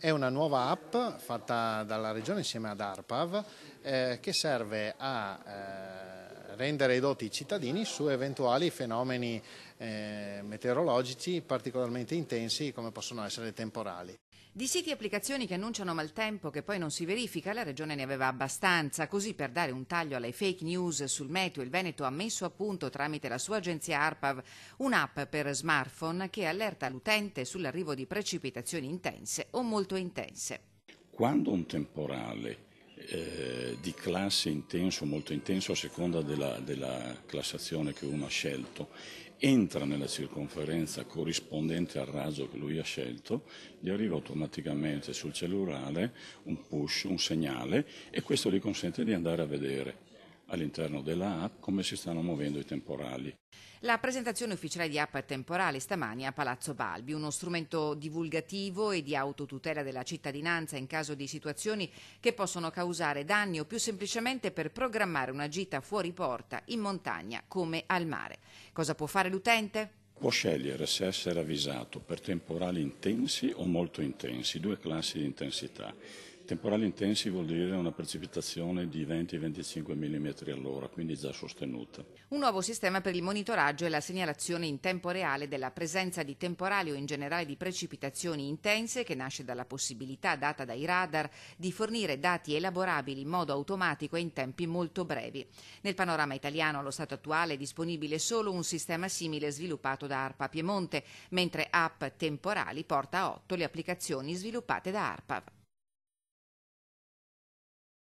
È una nuova app fatta dalla Regione insieme ad ARPAV che serve a rendere edotti i cittadini su eventuali fenomeni meteorologici particolarmente intensi come possono essere temporali. Di siti e applicazioni che annunciano maltempo che poi non si verifica, la Regione ne aveva abbastanza. Così, per dare un taglio alle fake news sul meteo, il Veneto ha messo a punto, tramite la sua agenzia ARPAV, un'app per smartphone che allerta l'utente sull'arrivo di precipitazioni intense o molto intense. Quando un temporale di classe intenso o molto intenso, a seconda della classazione che uno ha scelto, entra nella circonferenza corrispondente al raggio che lui ha scelto, gli arriva automaticamente sul cellulare un push, un segnale, e questo gli consente di andare a vedere all'interno della app come si stanno muovendo i temporali. La presentazione ufficiale di App Temporali stamani a Palazzo Balbi, uno strumento divulgativo e di autotutela della cittadinanza in caso di situazioni che possono causare danni o più semplicemente per programmare una gita fuori porta, in montagna come al mare. Cosa può fare l'utente? Può scegliere se essere avvisato per temporali intensi o molto intensi, due classi di intensità. Temporali intensi vuol dire una precipitazione di 20-25 mm all'ora, quindi già sostenuta. Un nuovo sistema per il monitoraggio e la segnalazione in tempo reale della presenza di temporali o in generale di precipitazioni intense, che nasce dalla possibilità data dai radar di fornire dati elaborabili in modo automatico e in tempi molto brevi. Nel panorama italiano allo stato attuale è disponibile solo un sistema simile sviluppato da ARPA Piemonte, mentre App Temporali porta a 8 le applicazioni sviluppate da ARPAV.